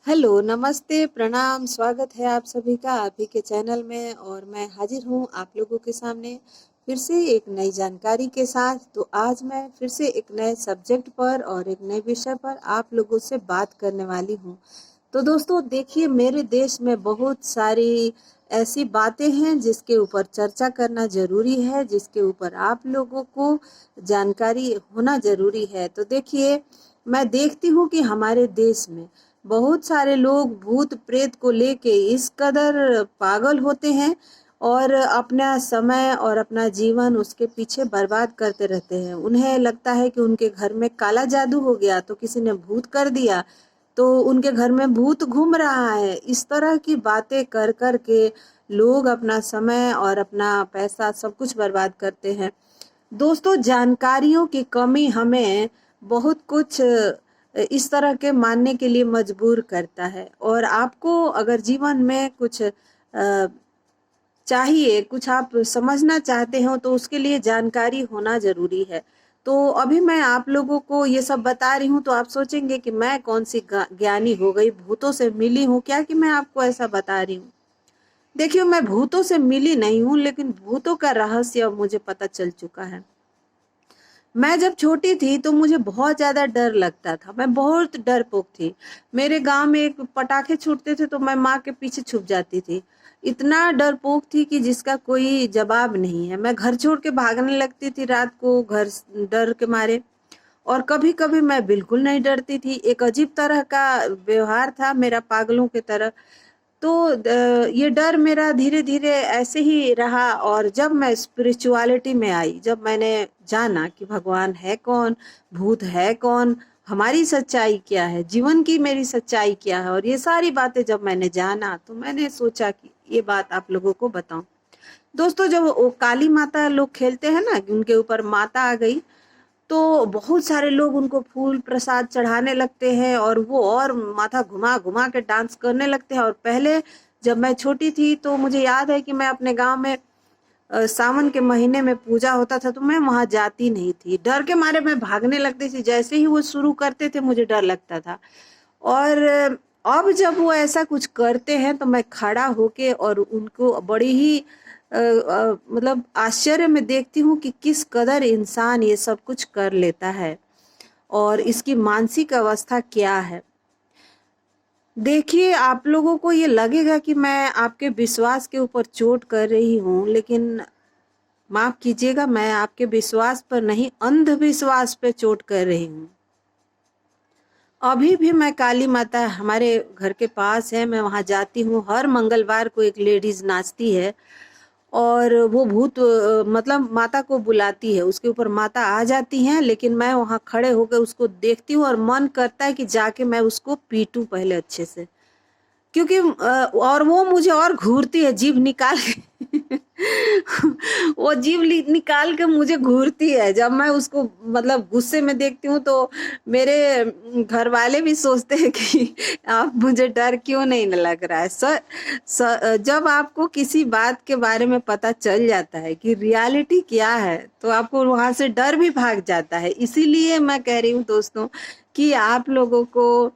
Hello, नमस्ते, प्रणाम, स्वागत है आप सभी का आप ही के चैनल में। और मैं हाजिर हूँ आप लोगों के सामने फिर से एक नई जानकारी के साथ। तो आज मैं फिर से एक नए सब्जेक्ट पर और एक नए विषय पर आप लोगों से बात करने वाली हूँ। तो दोस्तों देखिए, मेरे देश में बहुत सारी ऐसी बातें हैं जिसके ऊपर चर्चा करना ज़रूरी है, जिसके ऊपर आप लोगों को जानकारी होना ज़रूरी है। तो देखिए, मैं देखती हूँ कि हमारे देश में बहुत सारे लोग भूत प्रेत को लेके इस कदर पागल होते हैं और अपना समय और अपना जीवन उसके पीछे बर्बाद करते रहते हैं। उन्हें लगता है कि उनके घर में काला जादू हो गया, तो किसी ने भूत कर दिया, तो उनके घर में भूत घूम रहा है। इस तरह की बातें कर कर के लोग अपना समय और अपना पैसा सब कुछ बर्बाद करते हैं। दोस्तों, जानकारियों की कमी हमें बहुत कुछ इस तरह के मानने के लिए मजबूर करता है। और आपको अगर जीवन में कुछ चाहिए, कुछ आप समझना चाहते हो, तो उसके लिए जानकारी होना ज़रूरी है। तो अभी मैं आप लोगों को ये सब बता रही हूँ, तो आप सोचेंगे कि मैं कौन सी ज्ञानी हो गई, भूतों से मिली हूँ क्या कि मैं आपको ऐसा बता रही हूँ। देखिए, मैं भूतों से मिली नहीं हूँ, लेकिन भूतों का रहस्य अब मुझे पता चल चुका है। मैं जब छोटी थी तो मुझे बहुत ज़्यादा डर लगता था, मैं बहुत डरपोक थी। मेरे गांव में एक पटाखे छूटते थे तो मैं माँ के पीछे छुप जाती थी। इतना डरपोक थी कि जिसका कोई जवाब नहीं है। मैं घर छोड़ के भागने लगती थी रात को, डर के मारे। और कभी कभी मैं बिल्कुल नहीं डरती थी। एक अजीब तरह का व्यवहार था मेरा, पागलों की तरह। तो ये डर मेरा धीरे धीरे ऐसे ही रहा। और जब मैं स्पिरिचुअलिटी में आई, जब मैंने जाना कि भगवान है कौन, भूत है कौन, हमारी सच्चाई क्या है, जीवन की मेरी सच्चाई क्या है, और ये सारी बातें जब मैंने जाना, तो मैंने सोचा कि ये बात आप लोगों को बताऊं। दोस्तों, जब वो काली माता लोग खेलते हैं ना, कि उनके ऊपर माता आ गई, तो बहुत सारे लोग उनको फूल प्रसाद चढ़ाने लगते हैं और वो और माथा घुमा घुमा के डांस करने लगते हैं। और पहले जब मैं छोटी थी तो मुझे याद है कि मैं अपने गांव में सावन के महीने में पूजा होता था, तो मैं वहां जाती नहीं थी। डर के मारे मैं भागने लगती थी। जैसे ही वो शुरू करते थे मुझे डर लगता था। और अब जब वो ऐसा कुछ करते हैं तो मैं खड़ा होके और उनको बड़ी ही मतलब आश्चर्य में देखती हूँ कि किस कदर इंसान ये सब कुछ कर लेता है और इसकी मानसिक अवस्था क्या है। देखिए, आप लोगों को ये लगेगा कि मैं आपके विश्वास के ऊपर चोट कर रही हूँ, लेकिन माफ कीजिएगा, मैं आपके विश्वास पर नहीं, अंधविश्वास पे चोट कर रही हूँ। अभी भी मैं काली माता हमारे घर के पास है, मैं वहां जाती हूँ। हर मंगलवार को एक लेडीज नाचती है और वो भूत मतलब माता को बुलाती है, उसके ऊपर माता आ जाती हैं। लेकिन मैं वहां खड़े होकर उसको देखती हूँ और मन करता है कि जाके मैं उसको पीटूं पहले अच्छे से, क्योंकि और वो मुझे और घूरती है, जीभ निकाल के वो निकाल के मुझे घूरती है। जब मैं उसको मतलब गुस्से में देखती हूँ, तो मेरे घर वाले भी सोचते हैं कि आप मुझे डर क्यों नहीं लग रहा है। जब आपको किसी बात के बारे में पता चल जाता है कि रियलिटी क्या है, तो आपको वहां से डर भी भाग जाता है। इसीलिए मैं कह रही हूँ दोस्तों कि आप लोगों को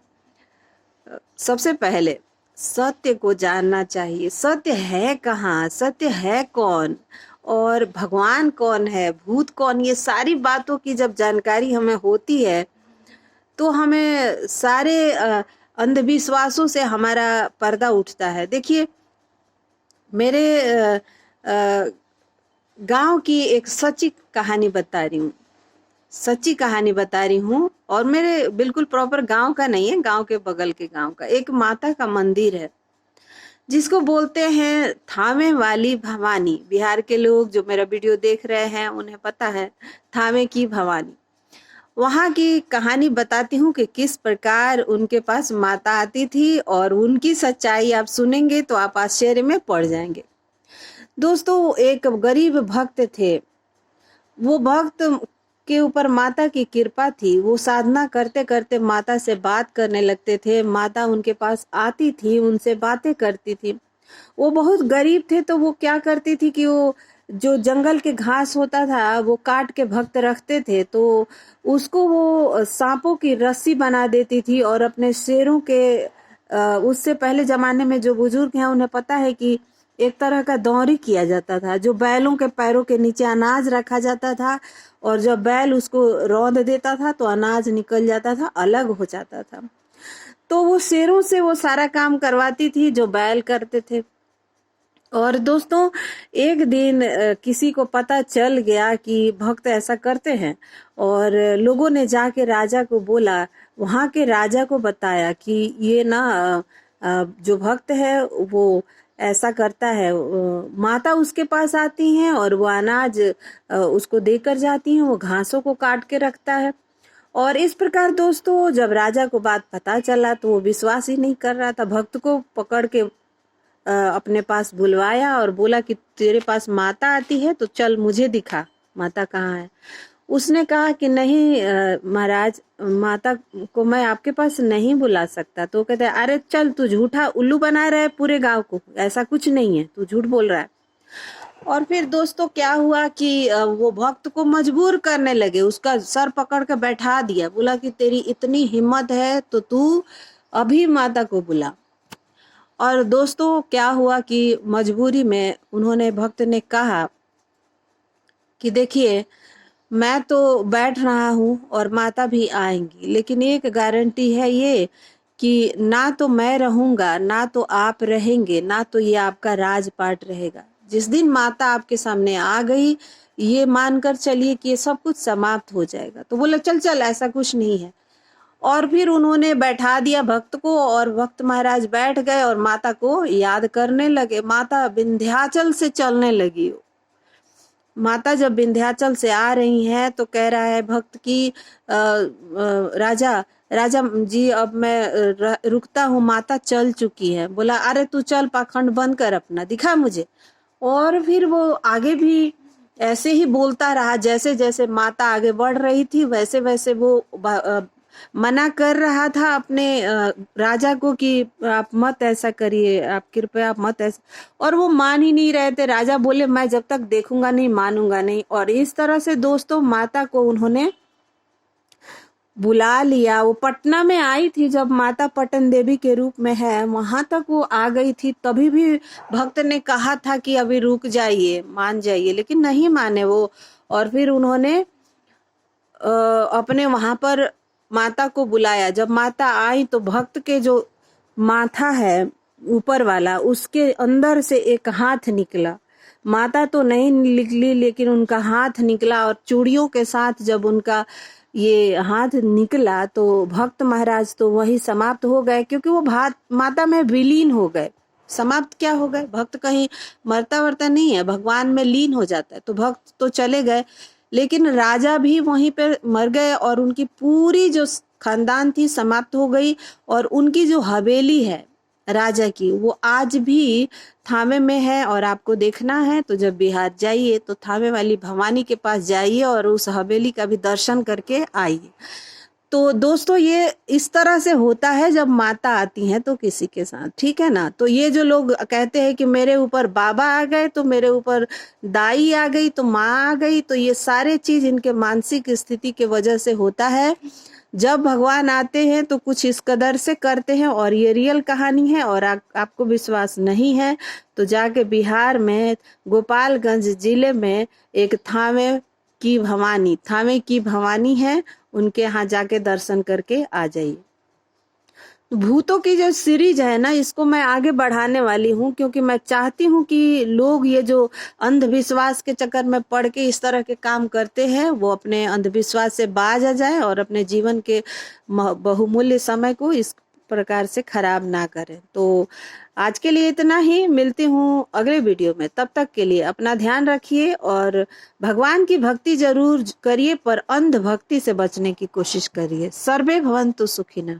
सबसे पहले सत्य को जानना चाहिए। सत्य है कहाँ, सत्य है कौन, और भगवान कौन है, भूत कौन, ये सारी बातों की जब जानकारी हमें होती है, तो हमें सारे अंधविश्वासों से हमारा पर्दा उठता है। देखिए, मेरे गांव की एक सच्ची कहानी बता रही हूँ, सच्ची कहानी बता रही हूँ। और मेरे बिल्कुल प्रॉपर गांव का नहीं है, गांव के बगल के गांव का एक माता का मंदिर है, जिसको बोलते हैं थामे वाली भवानी। बिहार के लोग जो मेरा वीडियो देख रहे हैं उन्हें पता है, थामे की भवानी। वहां की कहानी बताती हूँ कि किस प्रकार उनके पास माता आती थी, और उनकी सच्चाई आप सुनेंगे तो आप आश्चर्य में पड़ जाएंगे। दोस्तों, एक गरीब भक्त थे। वो भक्त के ऊपर माता की कृपा थी। वो साधना करते करते माता से बात करने लगते थे। माता उनके पास आती थी, उनसे बातें करती थी। वो बहुत गरीब थे, तो वो क्या करती थी कि वो जो जंगल के घास होता था वो काट के भक्त रखते थे, तो उसको वो सांपों की रस्सी बना देती थी और अपने शेरों के उससे पहले जमाने में जो बुजुर्ग हैं उन्हें पता है कि एक तरह का दौरी किया जाता था, जो बैलों के पैरों के नीचे अनाज रखा जाता था और जब बैल उसको रौंद देता था तो अनाज निकल जाता था, अलग हो जाता था। तो वो शेरों से वो सारा काम करवाती थी जो बैल करते थे। और दोस्तों, एक दिन किसी को पता चल गया कि भक्त ऐसा करते हैं और लोगों ने जाके राजा को बोला, वहाँ के राजा को बताया कि ये ना जो भक्त है वो ऐसा करता है। माता उसके पास आती हैं और वो अनाज उसको देकर जाती हैं, वो घासों को काट के रखता है। और इस प्रकार दोस्तों, जब राजा को बात पता चला तो वो विश्वास ही नहीं कर रहा था। भक्त को पकड़ के अपने पास बुलवाया और बोला कि तेरे पास माता आती है तो चल मुझे दिखा, माता कहाँ है। उसने कहा कि नहीं महाराज, माता को मैं आपके पास नहीं बुला सकता। तो कहते हैं, अरे चल, तू झूठा उल्लू बना रहा है पूरे गांव को, ऐसा कुछ नहीं है, तू झूठ बोल रहा है। और फिर दोस्तों क्या हुआ कि वो भक्त को मजबूर करने लगे, उसका सर पकड़ के बैठा दिया, बोला कि तेरी इतनी हिम्मत है तो तू अभी माता को बुला। और दोस्तों क्या हुआ कि मजबूरी में उन्होंने, भक्त ने कहा कि देखिए, मैं तो बैठ रहा हूँ और माता भी आएंगी, लेकिन एक गारंटी है ये कि ना तो मैं रहूंगा, ना तो आप रहेंगे, ना तो ये आपका राजपाट रहेगा। जिस दिन माता आपके सामने आ गई, ये मानकर चलिए कि ये सब कुछ समाप्त हो जाएगा। तो बोले चल चल, ऐसा कुछ नहीं है। और फिर उन्होंने बैठा दिया भक्त को और भक्त महाराज बैठ गए और माता को याद करने लगे। माता विंध्याचल से चलने लगी। माता जब विंध्याचल से आ रही हैं तो कह रहा है भक्त की राजा राजा जी, अब मैं रुकता हूँ, माता चल चुकी है। बोला, अरे तू चल, पाखंड बंद कर अपना, दिखा मुझे। और फिर वो आगे भी ऐसे ही बोलता रहा। जैसे जैसे माता आगे बढ़ रही थी वैसे वैसे वो मना कर रहा था अपने राजा को कि आप मत ऐसा करिए, आप कृपया आप मत ऐसा। और वो मान ही नहीं रहे थे। राजा बोले, मैं जब तक देखूंगा नहीं मानूंगा नहीं। और इस तरह से दोस्तों माता को उन्होंने बुला लिया। वो पटना में आई थी, जब माता पटन देवी के रूप में है वहां तक वो आ गई थी। तभी भी भक्त ने कहा था कि अभी रुक जाइए, मान जाइए, लेकिन नहीं माने वो। और फिर उन्होंने अपने वहां पर माता को बुलाया। जब माता आई तो भक्त के जो माथा है ऊपर वाला, उसके अंदर से एक हाथ निकला। माता तो नहीं निकली, लेकिन उनका हाथ निकला। और चूड़ियों के साथ जब उनका ये हाथ निकला तो भक्त महाराज तो वही समाप्त हो गए, क्योंकि वो माता में विलीन हो गए। समाप्त क्या हो गए? भक्त कहीं मरता वरता नहीं है, भगवान में लीन हो जाता है। तो भक्त तो चले गए, लेकिन राजा भी वहीं पे मर गए और उनकी पूरी जो खानदान थी समाप्त हो गई। और उनकी जो हवेली है राजा की, वो आज भी थावे में है। और आपको देखना है तो जब बिहार जाइए तो थावे वाली भवानी के पास जाइए और उस हवेली का भी दर्शन करके आइए। तो दोस्तों, ये इस तरह से होता है जब माता आती हैं तो किसी के साथ, ठीक है ना। तो ये जो लोग कहते हैं कि मेरे ऊपर बाबा आ गए, तो मेरे ऊपर दाई आ गई, तो माँ आ गई, तो ये सारे चीज इनके मानसिक स्थिति के वजह से होता है। जब भगवान आते हैं तो कुछ इस कदर से करते हैं। और ये रियल कहानी है। और आपको विश्वास नहीं है तो जाके बिहार में गोपालगंज जिले में एक थावे की भवानी है, उनके यहाँ जाके दर्शन करके आ जाइए। भूतों की जो सीरीज है ना, इसको मैं आगे बढ़ाने वाली हूँ, क्योंकि मैं चाहती हूँ कि लोग ये जो अंधविश्वास के चक्कर में पड़ के इस तरह के काम करते हैं, वो अपने अंधविश्वास से बाज आ जाए और अपने जीवन के बहुमूल्य समय को इस प्रकार से खराब ना करें। तो आज के लिए इतना ही, मिलती हूँ अगले वीडियो में। तब तक के लिए अपना ध्यान रखिए और भगवान की भक्ति जरूर करिए, पर अंध भक्ति से बचने की कोशिश करिए। सर्वे भवन्तु सुखिनः।